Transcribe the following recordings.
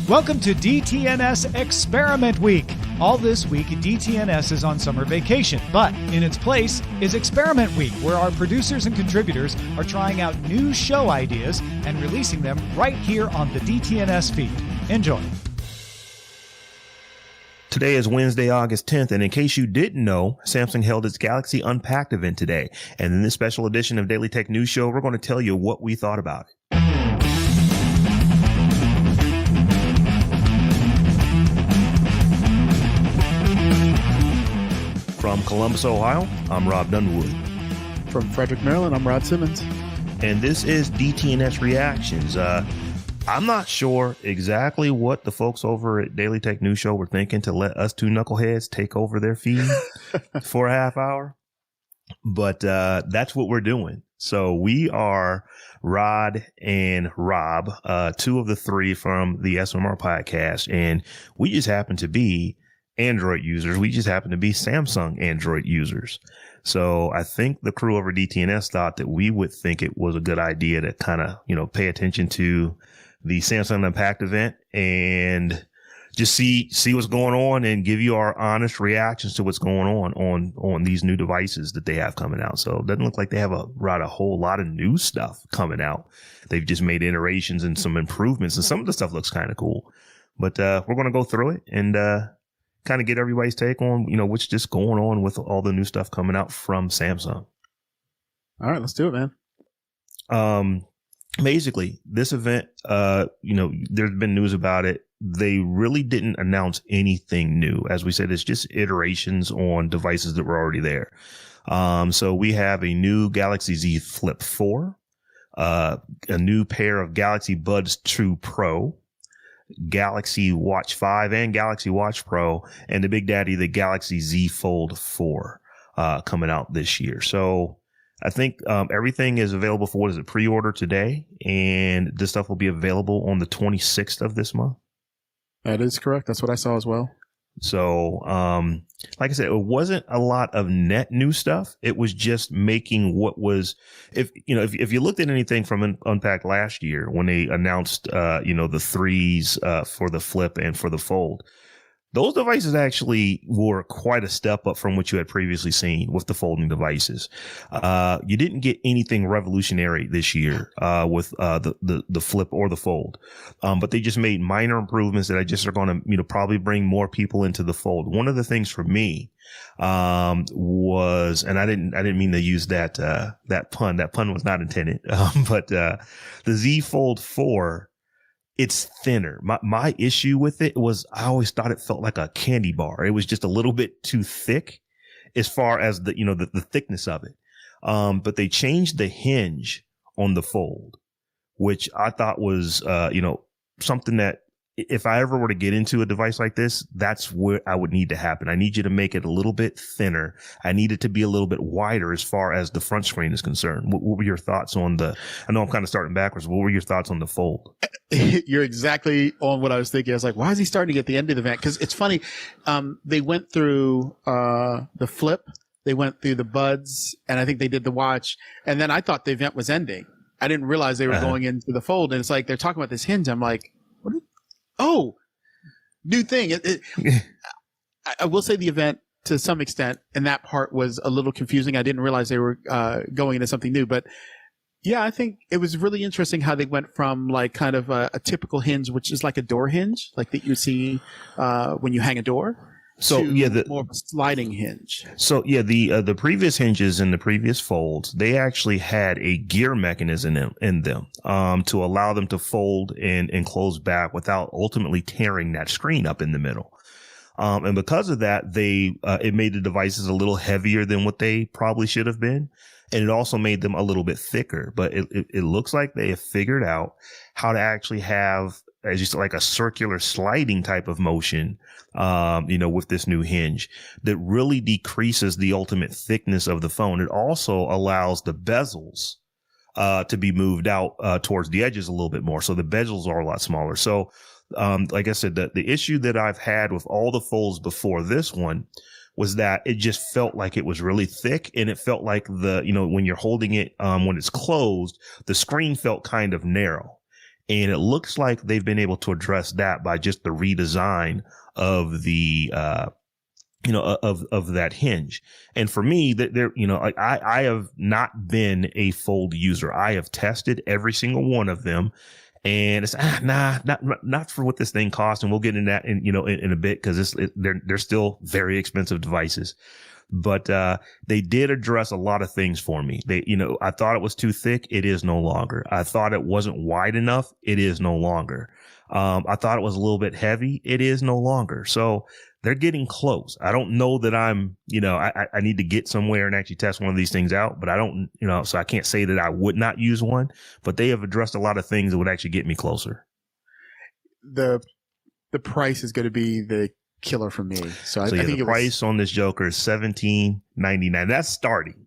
Welcome to DTNS Experiment Week. All this week, DTNS is on summer vacation, but in its place is Experiment Week, where our producers and contributors are trying out new show ideas and releasing them right here on the DTNS feed. Enjoy. Today is Wednesday, August 10th, and in case you didn't know, Samsung held its Galaxy Unpacked event today. And in this special edition of Daily Tech News Show, we're going to tell you what we thought about it. From Columbus, Ohio, I'm Robb Dunewood. From Frederick, Maryland, I'm Rod Simmons. And this is DTNS Reactions. I'm not sure exactly what the folks over at Daily Tech News Show were thinking to let us two knuckleheads take over their feed for a half hour. But that's what we're doing. So we are Rod and Robb, two of the three from the SMR podcast. And we just happen to be Android users. We just happen to be Samsung Android users. So I think the crew over DTNS thought that we would think it was a good idea to kind of, pay attention to the Samsung Unpacked event and just see what's going on and give you our honest reactions to what's going on these new devices that they have coming out. So it doesn't look like they have a whole lot of new stuff coming out. They've just made iterations and some improvements, and some of the stuff looks kind of cool. But we're going to go through it and kind of get everybody's take on, what's just going on with all the new stuff coming out from Samsung. All right, let's do it, man. Basically, this event, there's been news about it. They really didn't announce anything new. As we said, it's just iterations on devices that were already there. So we have a new Galaxy Z Flip 4, a new pair of Galaxy Buds 2 Pro, Galaxy Watch 5 and Galaxy Watch Pro, and the big daddy, the Galaxy Z Fold 4, coming out this year. So I think everything is available for, pre-order today, and this stuff will be available on the 26th of this month. That is correct. That's what I saw as well. So, like I said, it wasn't a lot of net new stuff. It was just making what was, if you looked at anything from Unpacked last year when they announced, the threes, for the Flip and for the Fold, those devices actually were quite a step up from what you had previously seen with the folding devices. You didn't get anything revolutionary this year, with, the Flip or the Fold. But they just made minor improvements that I just are going to, probably bring more people into the Fold. One of the things for me, was, and I didn't mean to use that pun. That pun was not intended. But the Z Fold 4, it's thinner. My issue with it was I always thought it felt like a candy bar. It was just a little bit too thick as far as the thickness of it. But they changed the hinge on the Fold, which I thought was, something that if I ever were to get into a device like this, that's where I would need to happen. I need you to make it a little bit thinner. I need it to be a little bit wider as far as the front screen is concerned. What were your thoughts on I know I'm kind of starting backwards. What were your thoughts on the Fold? You're exactly on what I was thinking. I was like, why is he starting at the end of the event? Because it's funny. They went through the Flip. They went through the Buds, and I think they did the Watch. And then I thought the event was ending. I didn't realize they were going into the Fold. And it's like, they're talking about this hinge. I'm like, new thing. I will say the event, to some extent, and that part was a little confusing. I didn't realize they were going into something new. But yeah, I think it was really interesting how they went from like kind of a typical hinge, which is like a door hinge, like that you see when you hang a door. So more of a sliding hinge. So the previous hinges in the previous Folds, they actually had a gear mechanism in them to allow them to fold and close back without ultimately tearing that screen up in the middle. And because of that, it made the devices a little heavier than what they probably should have been. And it also made them a little bit thicker, but it looks like they have figured out how to actually have, as you said, like a circular sliding type of motion, with this new hinge that really decreases the ultimate thickness of the phone. It also allows the bezels, to be moved out, towards the edges a little bit more. So the bezels are a lot smaller. So, like I said, the issue that I've had with all the Folds before this one was that it just felt like it was really thick, and it felt like when you're holding it, when it's closed, the screen felt kind of narrow. And it looks like they've been able to address that by just the redesign of the, of that hinge. And for me, that there, like I have not been a Fold user. I have tested every single one of them. And it's not for what this thing costs. And we'll get into that in a bit, because they're still very expensive devices. But they did address a lot of things for me. I thought it was too thick. It is no longer. I thought it wasn't wide enough. It is no longer. I thought it was a little bit heavy. It is no longer. So they're getting close. I don't know that I'm, I need to get somewhere and actually test one of these things out, but I don't, so I can't say that I would not use one, but they have addressed a lot of things that would actually get me closer. The price is going to be the killer for me. I think the price on this Joker is $17.99. That's starting.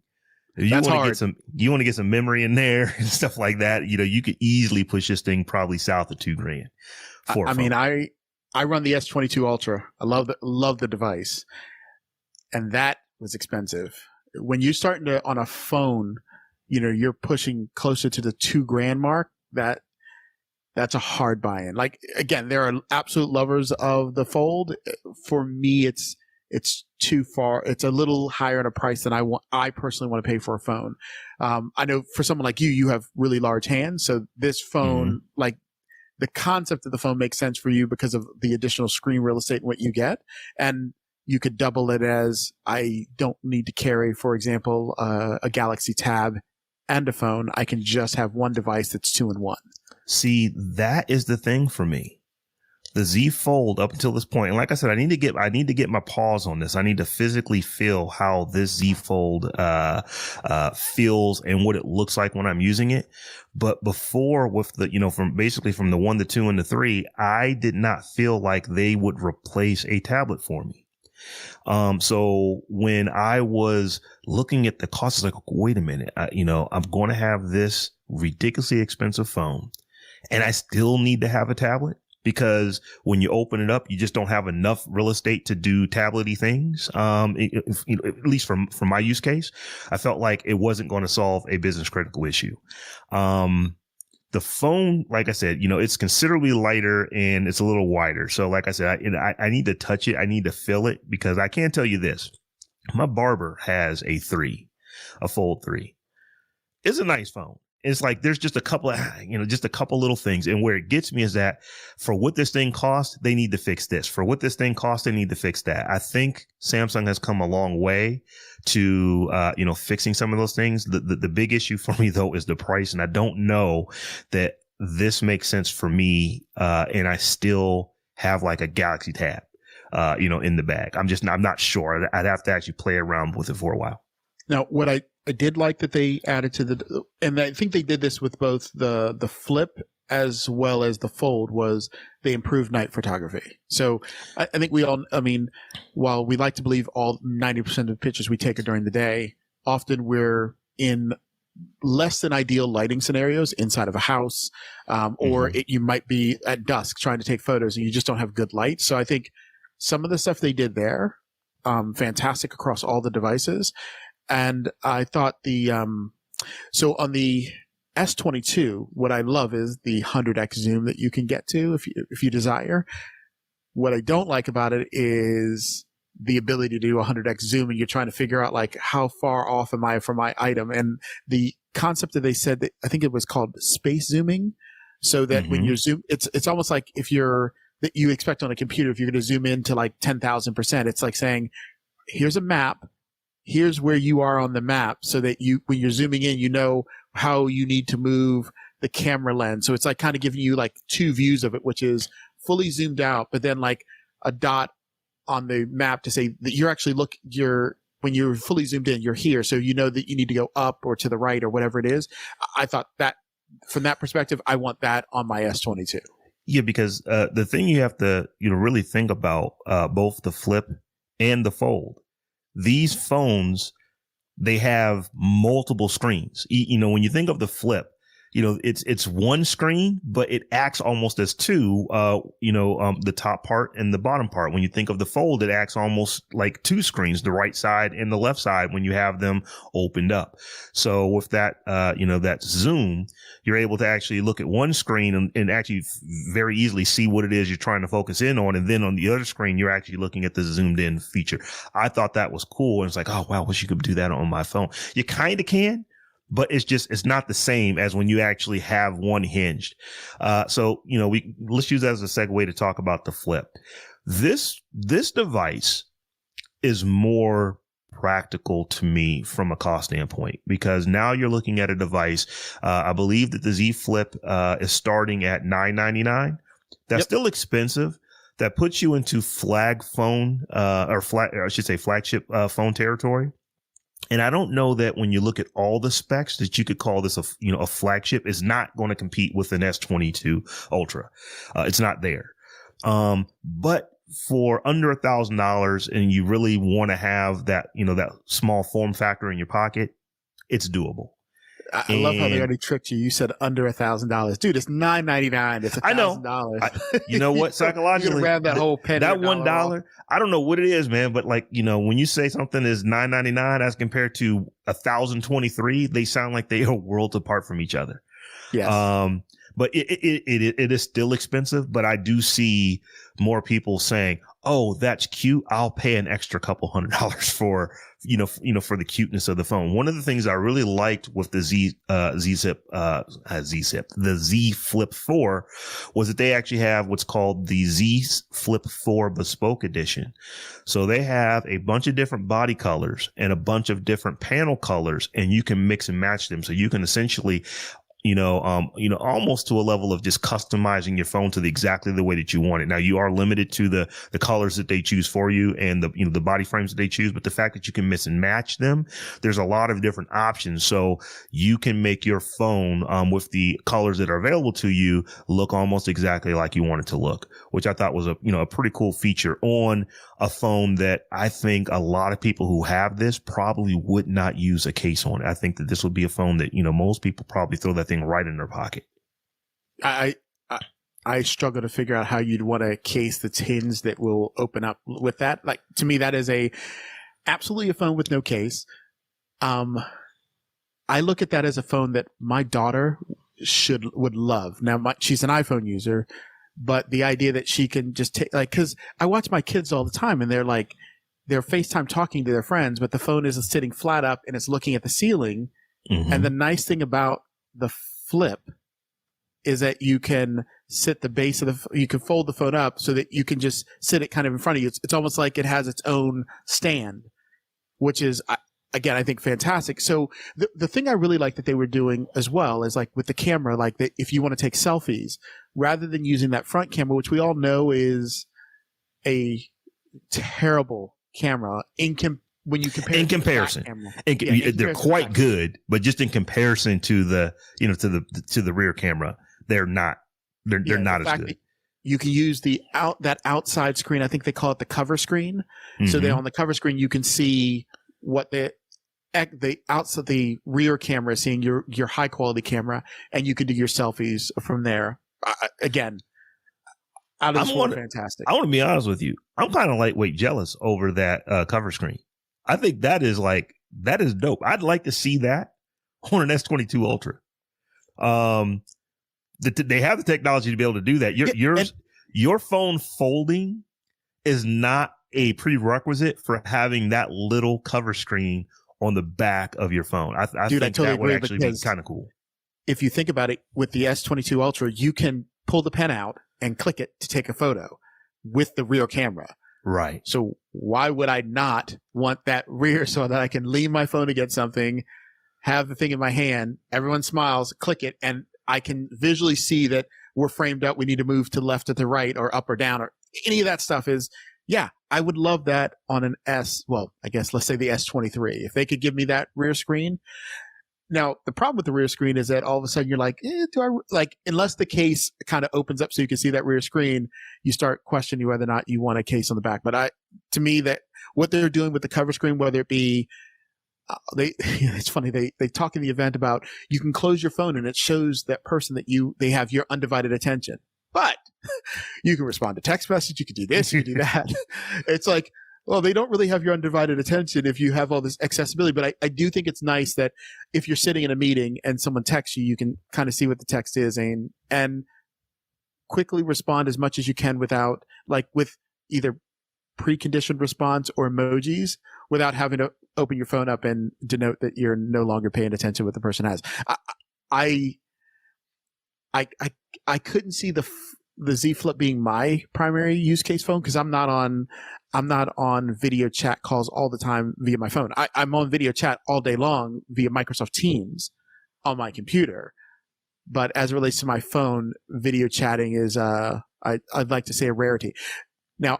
If That's hard. You want to get some memory in there and stuff like that, you could easily push this thing probably south of $2,000. I mean, I run the S22 Ultra. I love the device, and that was expensive. When you're starting to on a phone, you're pushing closer to the $2,000 mark. That's a hard buy-in. Like, again, there are absolute lovers of the Fold. For me, it's too far. It's a little higher in a price than I personally want to pay for a phone. I know for someone like you have really large hands, so this phone, like, the concept of the phone makes sense for you because of the additional screen real estate and what you get. And you could double it as, I don't need to carry, for example, a Galaxy Tab and a phone. I can just have one device that's 2-in-1. See, that is the thing for me. The Z Fold up until this point, and like I said, I need to get my paws on this. I need to physically feel how this Z Fold feels and what it looks like when I'm using it. But before, with the from the 1 to 2 and the 3, I did not feel like they would replace a tablet for me. So when I was looking at the cost, it's like, wait a minute, I'm going to have this ridiculously expensive phone, and I still need to have a tablet. Because when you open it up, you just don't have enough real estate to do tablet-y things. At least from my use case, I felt like it wasn't going to solve a business critical issue. The phone, like I said, it's considerably lighter and it's a little wider. So like I said, I need to touch it. I need to feel it, because I can tell you this. My barber has a Fold 3. It's a nice phone. It's like there's just a couple of, little things. And where it gets me is that for what this thing costs, they need to fix this. For what this thing costs, they need to fix that. I think Samsung has come a long way to, fixing some of those things. The big issue for me, though, is the price. And I don't know that this makes sense for me. And I still have like a Galaxy Tab, in the bag. I'm not sure. I'd have to actually play around with it for a while. Now, what I did like that they added to and I think they did this with both the Flip as well as the Fold, was they improved night photography. So I think while we like to believe all 90% of pictures we take are during the day, often we're in less than ideal lighting scenarios inside of a house, or you might be at dusk trying to take photos and you just don't have good light. So I think some of the stuff they did there, fantastic across all the devices. And I thought so on the S22, what I love is the 100x zoom that you can get to if you desire. What I don't like about it is the ability to do 100x zoom, and you're trying to figure out like how far off am I from my item. And the concept that they said, that I think it was called space zooming, so that when you zoom, it's almost like that you expect on a computer, if you're going to zoom in to like 10,000%, it's like saying, here's a map. Here's where you are on the map, so that when you're zooming in, you know how you need to move the camera lens. So it's like kind of giving you like two views of it, which is fully zoomed out, but then like a dot on the map to say that you're actually when you're fully zoomed in, you're here. So you know that you need to go up or to the right or whatever it is. I thought that from that perspective, I want that on my S22. Yeah, because the thing you have to really think about, both the Flip and the Fold. These phones, they have multiple screens. When you think of the Flip, it's one screen, but it acts almost as two, the top part and the bottom part. When you think of the Fold, it acts almost like two screens, the right side and the left side when you have them opened up. So with that, that zoom, you're able to actually look at one screen and actually very easily see what it is you're trying to focus in on. And then on the other screen, you're actually looking at the zoomed in feature. I thought that was cool. And it's like, oh, wow, I wish you could do that on my phone. You kind of can, but it's not the same as when you actually have one hinged. Let's use that as a segue to talk about the Flip. This device is more practical to me from a cost standpoint, because now you're looking at a device. I believe that the Z Flip is starting at $999. That's still expensive. That puts you into flagship phone territory. And I don't know that when you look at all the specs that you could call this a flagship. Is not going to compete with an S22 Ultra. It's not there. But for under $1,000 and you really want to have that, that small form factor in your pocket, it's doable. I love how they already tricked you. You said under $1,000, dude. It's $999. It's $1,000. You know what? Psychologically, grab that whole penny. That $1, I don't know what it is, man. But when you say something is $999 as compared to $1,023, they sound like they are worlds apart from each other. Yes. But it is still expensive. But I do see more people saying, "Oh, that's cute. I'll pay an extra couple $100 for for the cuteness of the phone." One of the things I really liked with the Z Flip 4 was that they actually have what's called the Z Flip 4 Bespoke Edition. So they have a bunch of different body colors and a bunch of different panel colors, and you can mix and match them. So you can essentially almost to a level of just customizing your phone to exactly the way that you want it. Now, you are limited to the colors that they choose for you and the body frames that they choose, but the fact that you can mix and match them, there's a lot of different options. So you can make your phone, with the colors that are available to you, look almost exactly like you want it to look, which I thought was a pretty cool feature on a phone that I think a lot of people who have this probably would not use a case on it. I think that this would be a phone that, most people probably throw that thing right in their pocket. I struggle to figure out how you'd want a case that's hinged that will open up with that. Like, to me, that is absolutely a phone with no case. I look at that as a phone that my daughter would love. Now, she's an iPhone user, but the idea that she can just take, because I watch my kids all the time and they're FaceTime talking to their friends, but the phone is sitting flat up and it's looking at the ceiling. Mm-hmm. And the nice thing about the Flip is that you can sit the base of you can fold the phone up so that you can just sit it kind of in front of you. It's almost like it has its own stand, which is, again, I think fantastic. So the thing I really like that they were doing as well is like with the camera, like that if you want to take selfies, rather than using that front camera, which we all know is a terrible camera when you compare in comparison, they're quite good, but just in comparison to the to the rear camera, they're not not as good. You can use that outside screen. I think they call it the cover screen. Mm-hmm. So then on the cover screen, you can see what the outside the rear camera is seeing, your high quality camera, and you can do your selfies from there. Again, fantastic. I want to be honest with you. I'm kind of lightweight jealous over that cover screen. I think that is dope. I'd like to see that on an S22 Ultra. They have the technology to be able to do that. Your phone folding is not a prerequisite for having that little cover screen on the back of your phone. I think totally that would actually be kind of cool. If you think about it, with the S22 Ultra, you can pull the pen out and click it to take a photo with the rear camera. Right. So why would I not want that rear so that I can lean my phone against something, have the thing in my hand, everyone smiles, click it, and I can visually see that we're framed up. We need to move to left or to right or up or down or any of that stuff I would love that on an I guess let's say the S23. If they could give me that rear screen. Now, the problem with the rear screen is that all of a sudden you're like, unless the case kind of opens up so you can see that rear screen, you start questioning whether or not you want a case on the back. But to me, that what they're doing with the cover screen, whether it be it's funny. They talk in the event about you can close your phone and it shows that person that they have your undivided attention, but you can respond to text message. You can do this, you can do that. It's like, well, they don't really have your undivided attention if you have all this accessibility. But I do think it's nice that if you're sitting in a meeting and someone texts you, you can kind of see what the text is and quickly respond as much as you can without, like, with either preconditioned response or emojis, without having to open your phone up and denote that you're no longer paying attention to what the person has. I couldn't see the Z Flip being my primary use case phone because I'm not on video chat calls all the time via my phone. I'm on video chat all day long via Microsoft Teams on my computer. But as it relates to my phone, video chatting is I'd like to say a rarity. Now,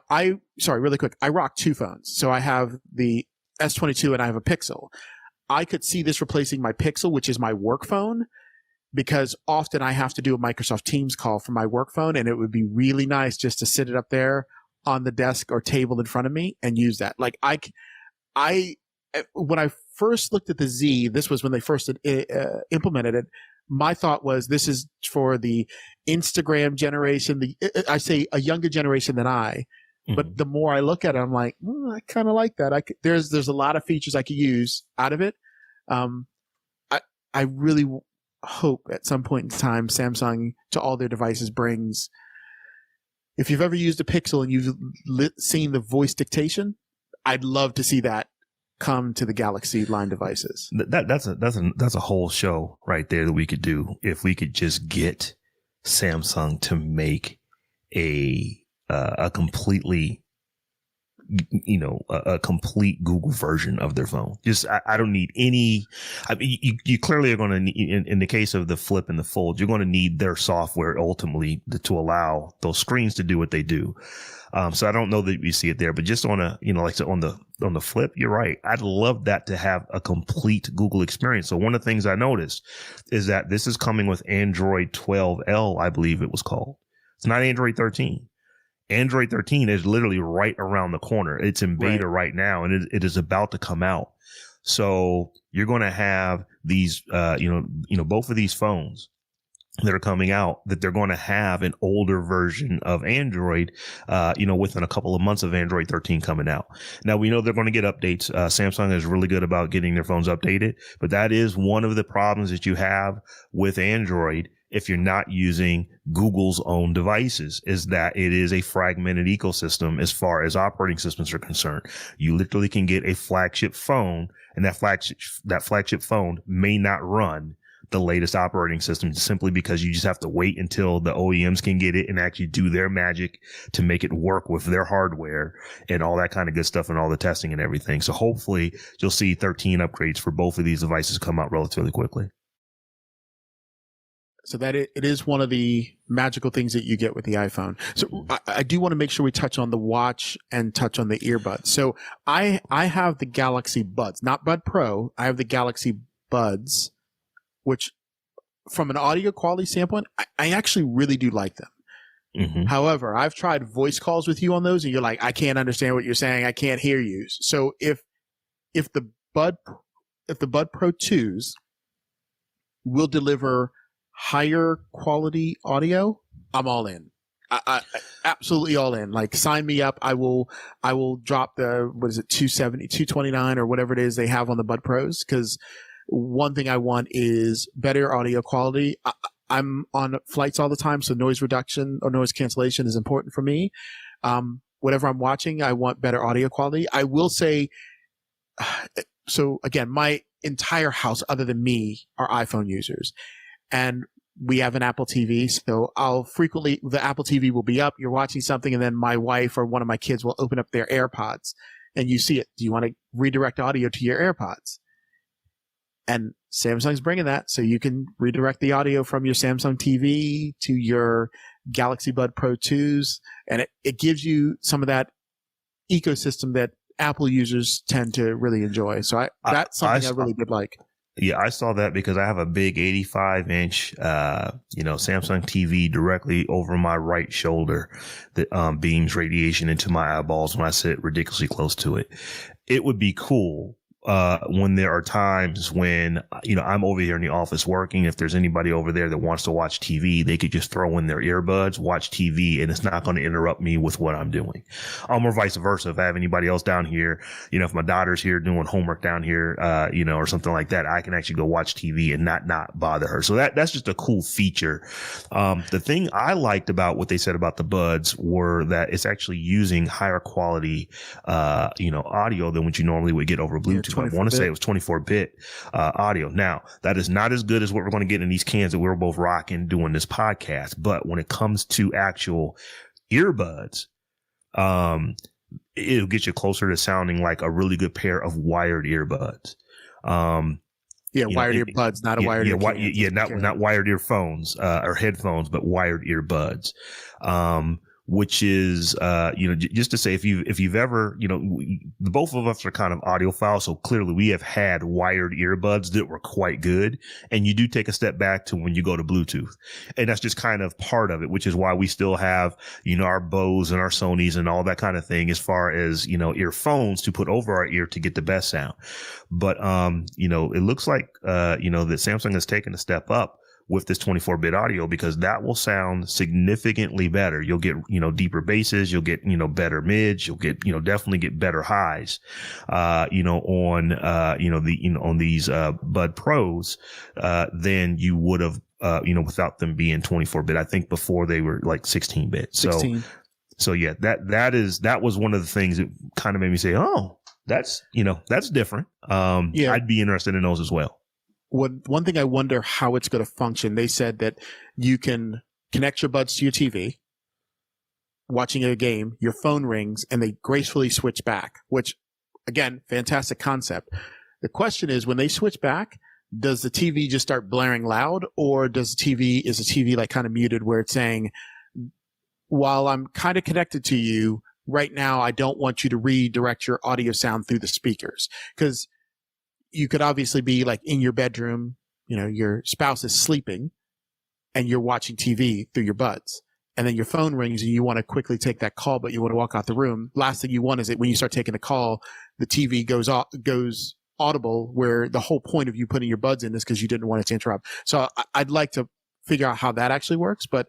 really quick. I rock two phones. So I have the S22 and I have a Pixel. I could see this replacing my Pixel, which is my work phone, because often I have to do a Microsoft Teams call from my work phone, and it would be really nice just to sit it up there on the desk or table in front of me and use that. Like when I first looked at the Z, this was when they first implemented it. My thought was this is for the Instagram generation. I say a younger generation than I. But the more I look at it, I'm like, I kind of like that. There's a lot of features I could use out of it. I really hope at some point in time Samsung to all their devices brings. If you've ever used a Pixel and you've seen the voice dictation, I'd love to see that come to the Galaxy line devices. That's a whole show right there that we could do if we could just get Samsung to make a completely, a complete Google version of their phone. Just, I don't need any, you clearly are going to need, in the case of the Flip and the Fold, you're going to need their software ultimately to allow those screens to do what they do. So I don't know that we see it there, but just on a, on the Flip, you're right. I'd love that to have a complete Google experience. So one of the things I noticed is that this is coming with Android 12L, I believe it was called. It's not Android 13. Android 13 is literally right around the corner. It's in beta right now, and it is about to come out. So you're going to have these, both of these phones that are coming out, that they're going to have an older version of Android, within a couple of months of Android 13 coming out. Now, we know they're going to get updates. Samsung is really good about getting their phones updated, but that is one of the problems that you have with Android if you're not using Google's own devices, is that it is a fragmented ecosystem as far as operating systems are concerned. You literally can get a flagship phone, and that flagship phone may not run the latest operating system simply because you just have to wait until the OEMs can get it and actually do their magic to make it work with their hardware and all that kind of good stuff and all the testing and everything. So hopefully you'll see 13 upgrades for both of these devices come out relatively quickly. So that it is one of the magical things that you get with the iPhone. So I do want to make sure we touch on the watch and touch on the earbuds. So I have the Galaxy Buds, not Bud Pro. I have the Galaxy Buds, which from an audio quality standpoint, I actually really do like them. Mm-hmm. However, I've tried voice calls with you on those and you're like, I can't understand what you're saying. I can't hear you. So if the Bud Pro 2s will deliver higher quality audio, I'm all in. I absolutely all in. Like, sign me up. I will drop the, 270, 229 or whatever it is they have on the Bud Pros. Cause one thing I want is better audio quality. I'm on flights all the time. So noise reduction or noise cancellation is important for me. Whatever I'm watching, I want better audio quality. I will say, so again, my entire house other than me are iPhone users. And we have an Apple TV, so the Apple TV will be up, you're watching something, and then my wife or one of my kids will open up their AirPods, and you see it. Do you want to redirect audio to your AirPods? And Samsung's bringing that, so you can redirect the audio from your Samsung TV to your Galaxy Bud Pro 2s, and it gives you some of that ecosystem that Apple users tend to really enjoy. So that's something I really did like. Yeah, I saw that because I have a big 85-inch, Samsung TV directly over my right shoulder that beams radiation into my eyeballs when I sit ridiculously close to it. It would be cool when there are times when, I'm over here in the office working, if there's anybody over there that wants to watch TV, they could just throw in their earbuds, watch TV, and it's not going to interrupt me with what I'm doing. Or vice versa. If I have anybody else down here, if my daughter's here doing homework down here, or something like that, I can actually go watch TV and not bother her. So that's just a cool feature. The thing I liked about what they said about the buds were that it's actually using higher quality, audio than what you normally would get over Bluetooth. I want to say it was 24-bit audio. Now, that is not as good as what we're going to get in these cans that we're both rocking doing this podcast. But when it comes to actual earbuds, it'll get you closer to sounding like a really good pair of wired earbuds. Wired earbuds, not a wired earbuds. Not wired earphones or headphones, but wired earbuds. Which is, just to say, if you've ever, both of us are kind of audiophiles, so clearly we have had wired earbuds that were quite good. And you do take a step back to when you go to Bluetooth. And that's just kind of part of it, which is why we still have, our Bose and our Sonys and all that kind of thing as far as, earphones to put over our ear to get the best sound. But, it looks like, that Samsung has taken a step up with this 24-bit audio, because that will sound significantly better. You'll get, deeper basses, you'll get, better mids, you'll get, definitely get better highs, on these, Bud Pros, than you would have, without them being 24-bit. I think before they were like 16-bit. So yeah, that was one of the things that kind of made me say, oh, that's different. I'd be interested in those as well. One thing I wonder how it's going to function. They said that you can connect your buds to your TV, watching a game, your phone rings, and they gracefully switch back, which, again, fantastic concept. The question is, when they switch back, does the TV just start blaring loud, or is the TV like kind of muted where it's saying, while I'm kind of connected to you right now, I don't want you to redirect your audio sound through the speakers? Because you could obviously be like in your bedroom, your spouse is sleeping and you're watching TV through your buds, and then your phone rings and you want to quickly take that call, but you want to walk out the room. Last thing you want is when you start taking the call, the TV goes audible, where the whole point of you putting your buds in is because you didn't want it to interrupt. So I'd like to figure out how that actually works. But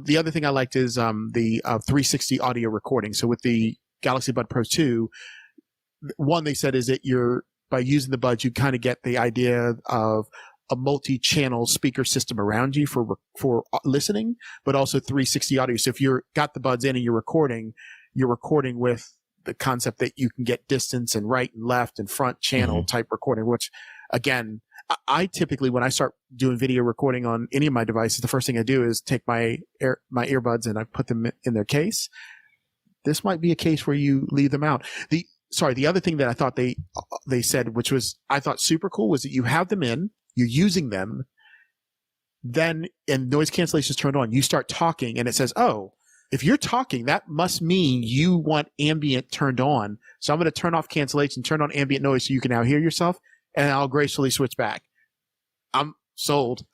the other thing I liked is the 360 audio recording. So with the Galaxy Bud Pro 2, one they said is that by using the buds, you kind of get the idea of a multi-channel speaker system around you for listening, but also 360 audio. So if you're got the buds in and you're recording with the concept that you can get distance and right and left and front channel type recording, which, again, I typically, when I start doing video recording on any of my devices, the first thing I do is take my earbuds and I put them in their case. This might be a case where you leave them out. The other thing that I thought they said, which was, I thought super cool, was that you have them in, you're using them, then, and noise cancellation is turned on, you start talking and it says, oh, if you're talking, that must mean you want ambient turned on. So I'm going to turn off cancellation, turn on ambient noise so you can now hear yourself, and I'll gracefully switch back. I'm sold.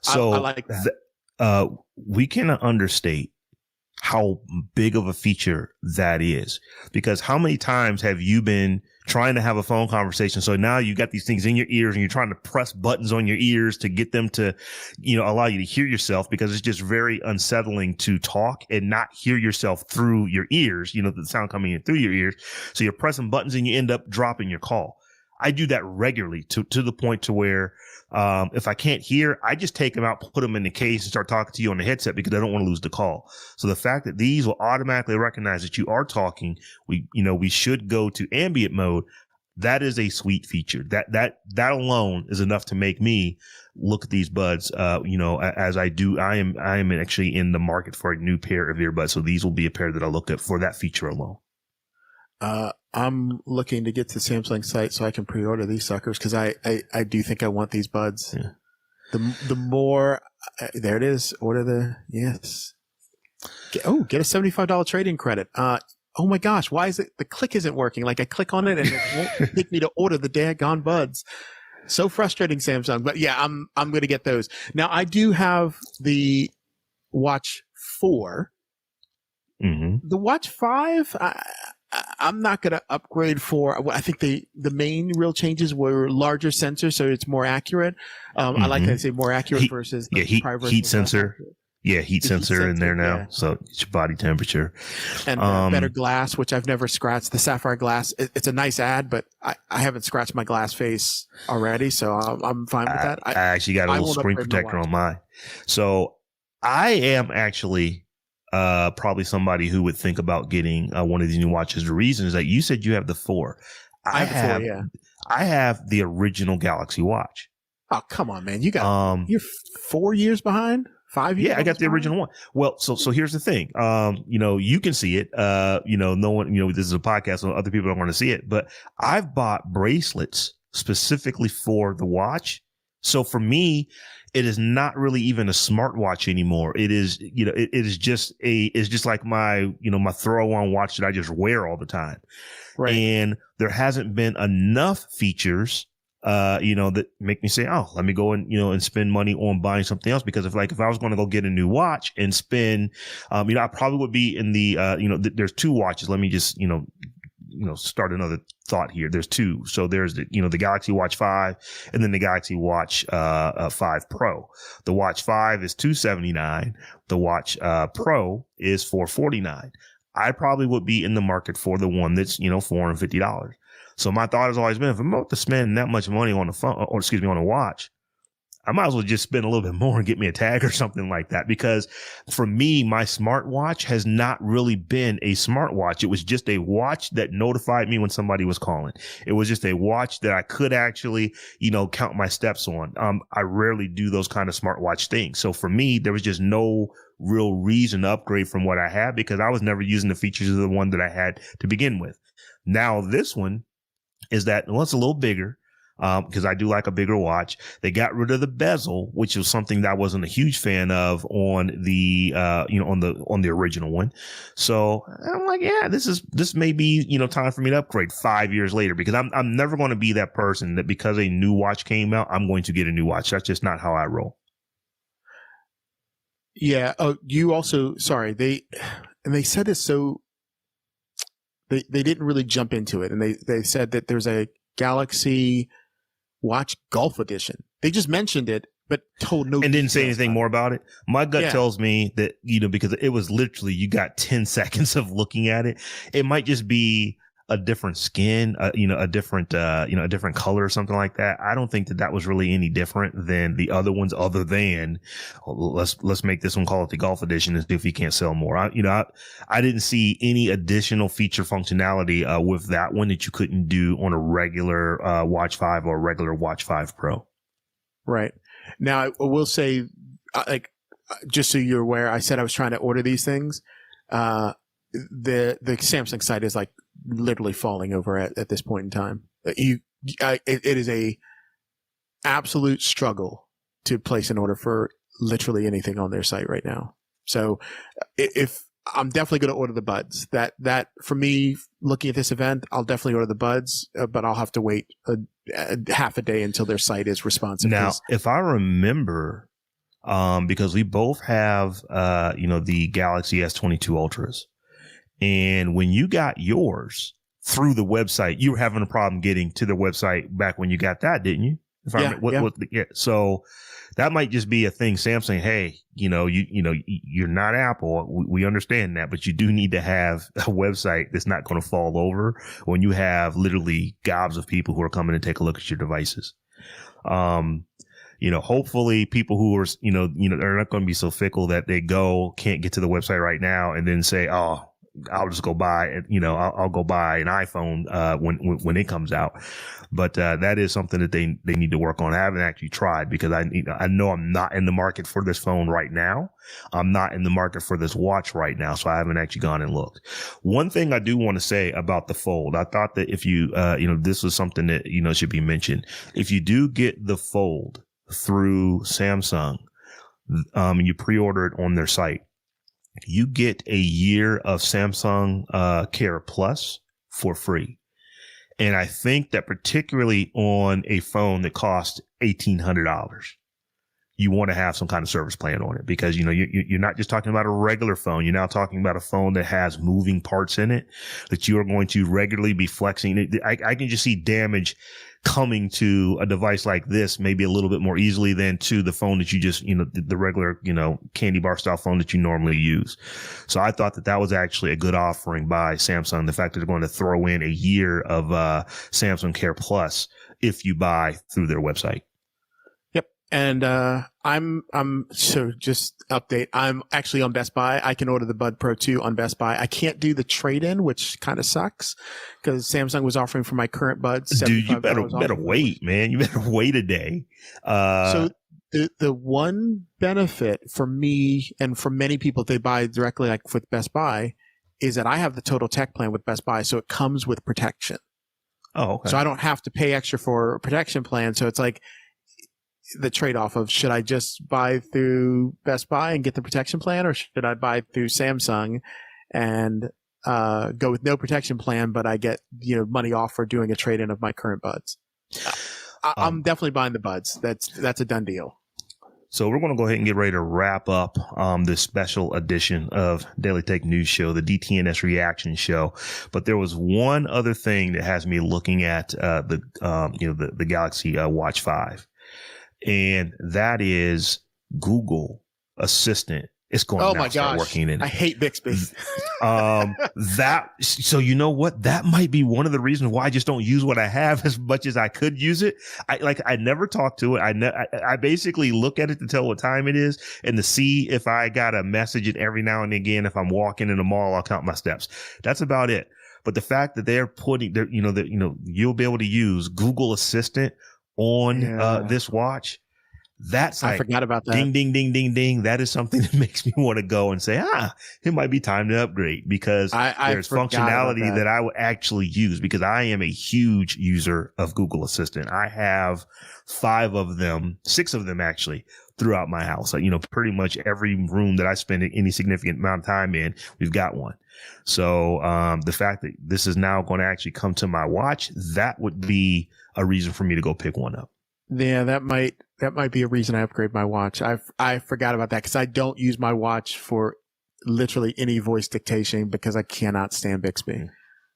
So I like that. We cannot understate how big of a feature that is, because how many times have you been trying to have a phone conversation? So now you got these things in your ears and you're trying to press buttons on your ears to get them to, allow you to hear yourself, because it's just very unsettling to talk and not hear yourself through your ears, the sound coming in through your ears. So you're pressing buttons and you end up dropping your call. I do that regularly to the point to where, if I can't hear, I just take them out, put them in the case and start talking to you on the headset, because I don't want to lose the call. So the fact that these will automatically recognize that you are talking, we should go to ambient mode. That is a sweet feature. That alone is enough to make me look at these buds, as I do. I am actually in the market for a new pair of earbuds. So these will be a pair that I look at for that feature alone. I'm looking to get to Samsung site so I can pre-order these suckers, because I do think I want these buds. Yeah. The more there it is. Order yes. Get a $75 trade-in credit. Oh my gosh, why is it the click isn't working? Like I click on it and it won't take me to order the daggone buds. So frustrating, Samsung. But yeah, I'm going to get those. Now I do have the Watch 4. Mm-hmm. The Watch 5. I'm not going to upgrade for. I think the main real changes were larger sensors, so it's more accurate. I like that I say more accurate versus heat sensor. Yeah, heat sensor in there now, so it's your body temperature. And better glass, which I've never scratched. The sapphire glass, it's a nice ad, but I haven't scratched my glass face already, so I'm fine with that. I actually got a little screen protector on mine. So I am actually probably somebody who would think about getting one of these new watches. The reason is that you said you have the 4. I have the original Galaxy Watch. Oh, come on, man. You're 4 years behind? 5 years? Yeah, I got the original one. Well, so here's the thing. You can see it. No one, this is a podcast, so other people don't want to see it, but I've bought bracelets specifically for the watch. So for me, it is not really even a smartwatch anymore. It is, it's just like my, my throw on watch that I just wear all the time. Right. And there hasn't been enough features that make me say, oh, let me go and, and spend money on buying something else. Because if I was going to go get a new watch and spend, I probably would be in the, there's 2 watches. Let me just, start another thought here. There's 2. So there's the Galaxy Watch 5 and then the Galaxy Watch, 5 Pro. The Watch 5 is $279. The Watch, Pro is $449. I probably would be in the market for the one that's, $450. So my thought has always been, if I'm about to spend that much money on on a watch, I might as well just spend a little bit more and get me a tag or something like that. Because for me, my smartwatch has not really been a smartwatch. It was just a watch that notified me when somebody was calling. It was just a watch that I could actually, count my steps on. I rarely do those kind of smartwatch things. So for me, there was just no real reason to upgrade from what I had because I was never using the features of the one that I had to begin with. Now this one is that, well, it's a little bigger, because I do like a bigger watch. They got rid of the bezel, which was something that I wasn't a huge fan of on the, on the original one. So I'm like, yeah, this may be, time for me to upgrade 5 years later, because I'm never going to be that person that because a new watch came out, I'm going to get a new watch. That's just not how I roll. Yeah. Oh, you also, sorry, they said it's so, They didn't really jump into it, and they said that there's a Galaxy Watch Golf Edition. They just mentioned it, but told no. And didn't say anything more about it. My gut tells me that because it was literally you got 10 seconds of looking at it. It might just be a different skin, a different color or something like that. I don't think that was really any different than the other ones, other than let's make this one, call it the Golf Edition, and see if you can't sell more. I didn't see any additional feature functionality with that one that you couldn't do on a regular Watch 5 or a regular Watch 5 Pro. Right. Now, I will say, just so you're aware, I said I was trying to order these things. The Samsung site is literally falling over at this point in time. It is a absolute struggle to place an order for literally anything on their site right now. So if I'm definitely going to order the buds, that for me, looking at this event, I'll definitely order the buds, but I'll have to wait a half a day until their site is responsive. Now, if I remember, because we both have, the Galaxy S22 Ultras. And when you got yours through the website, you were having a problem getting to the website back when you got that, didn't you? So that might just be a thing. Sam saying, hey, you're not Apple. We understand that, but you do need to have a website that's not going to fall over when you have literally gobs of people who are coming to take a look at your devices. Hopefully people who are, they're not going to be so fickle that they can't get to the website right now and then say, oh, I'll just go buy, I'll go buy an iPhone, when it comes out. But, that is something that they need to work on. I haven't actually tried because I know I'm not in the market for this phone right now. I'm not in the market for this watch right now. So I haven't actually gone and looked. One thing I do want to say about the Fold, I thought that if you, this was something that, should be mentioned. If you do get the Fold through Samsung, and you pre-order it on their site, you get a year of Samsung Care Plus for free. And I think that particularly on a phone that costs $1,800, you want to have some kind of service plan on it, because, you know, you're not just talking about a regular phone. You're now talking about a phone that has moving parts in it that you are going to regularly be flexing. I can just see damage coming to a device like this maybe a little bit more easily than to the phone that you just, you know, the regular, you know, candy bar style phone that you normally use. So I thought that was actually a good offering by Samsung. The fact that they're going to throw in a year of Samsung Care Plus if you buy through their website. Yep. And so just update. I'm actually on Best Buy. I can order the Bud Pro 2 on Best Buy. I can't do the trade-in, which kind of sucks because Samsung was offering for my current Buds. Dude, you better wait, man. You better wait a day. So the one benefit for me and for many people, if they buy directly like with Best Buy, is that I have the Total Tech plan with Best Buy, so it comes with protection. Oh, okay. So I don't have to pay extra for a protection plan. So it's like the trade-off of, should I just buy through Best Buy and get the protection plan, or should I buy through Samsung and go with no protection plan, but I get, you know, money off for doing a trade-in of my current Buds? I'm definitely buying the Buds. That's a done deal. So we're going to go ahead and get ready to wrap up this special edition of Daily Tech News Show, the DTNS Reaction Show. But there was one other thing that has me looking at the Galaxy Watch 5, and that is Google Assistant. It's going to start working in it. I hate Bixby. So you know what? That might be one of the reasons why I just don't use what I have as much as I could use it. I never talk to it. I basically look at it to tell what time it is and to see if I got a message. And every now and again, if I'm walking in the mall, I'll count my steps. That's about it. But the fact that they're putting you'll be able to use Google Assistant on this watch. That's like, I forgot about that. Ding, ding, ding, ding, ding. That is something that makes me want to go and say, it might be time to upgrade, because there's functionality that I would actually use, because I am a huge user of Google Assistant. I have 6 of them actually throughout my house. You know, pretty much every room that I spend any significant amount of time in, we've got one. So the fact that this is now going to actually come to my watch, that would be a reason for me to go pick one up. Yeah, that might be a reason I upgrade my watch. I forgot about that because I don't use my watch for literally any voice dictation because I cannot stand Bixby.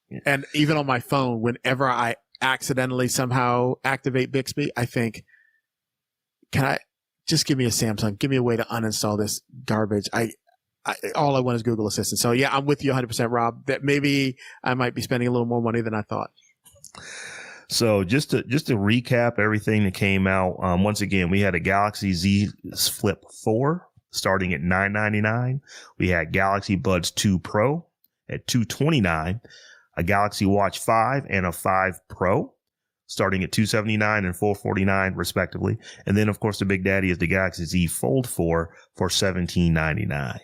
Yeah. And even on my phone, whenever I accidentally somehow activate Bixby, I think, can I just give me a Samsung? Give me a way to uninstall this garbage. All I want is Google Assistant. So yeah, I'm with you 100%, Rob, that maybe I might be spending a little more money than I thought. So just to recap everything that came out, once again, we had a Galaxy Z Flip 4 starting at $999. We had Galaxy Buds 2 Pro at $229, a Galaxy Watch 5 and a 5 Pro starting at $279 and $449 respectively. And then, of course, the big daddy is the Galaxy Z Fold 4 for $1799.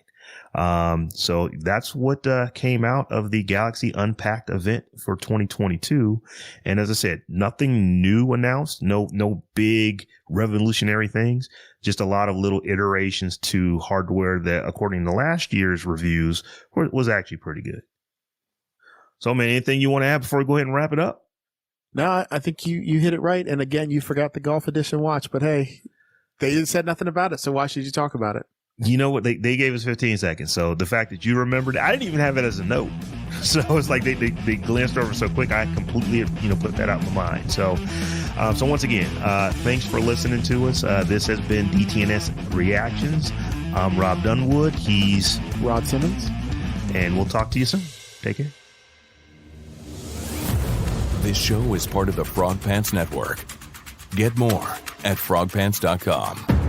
So that's what came out of the Galaxy Unpacked event for 2022. And as I said, nothing new announced, no big revolutionary things, just a lot of little iterations to hardware that, according to last year's reviews, was actually pretty good. So, man, anything you want to add before we go ahead and wrap it up? No, I think you hit it right. And again, you forgot the Golf Edition watch, but hey, they said nothing about it. So why should you talk about it? You know what? They gave us 15 seconds. So the fact that you remembered, I didn't even have it as a note. So it's like they glanced over so quick. I completely, put that out of my mind. So once again, thanks for listening to us. This has been DTNS Reactions. I'm Rob Dunewood. He's Rod Simmons. And we'll talk to you soon. Take care. This show is part of the Frog Pants Network. Get more at frogpants.com.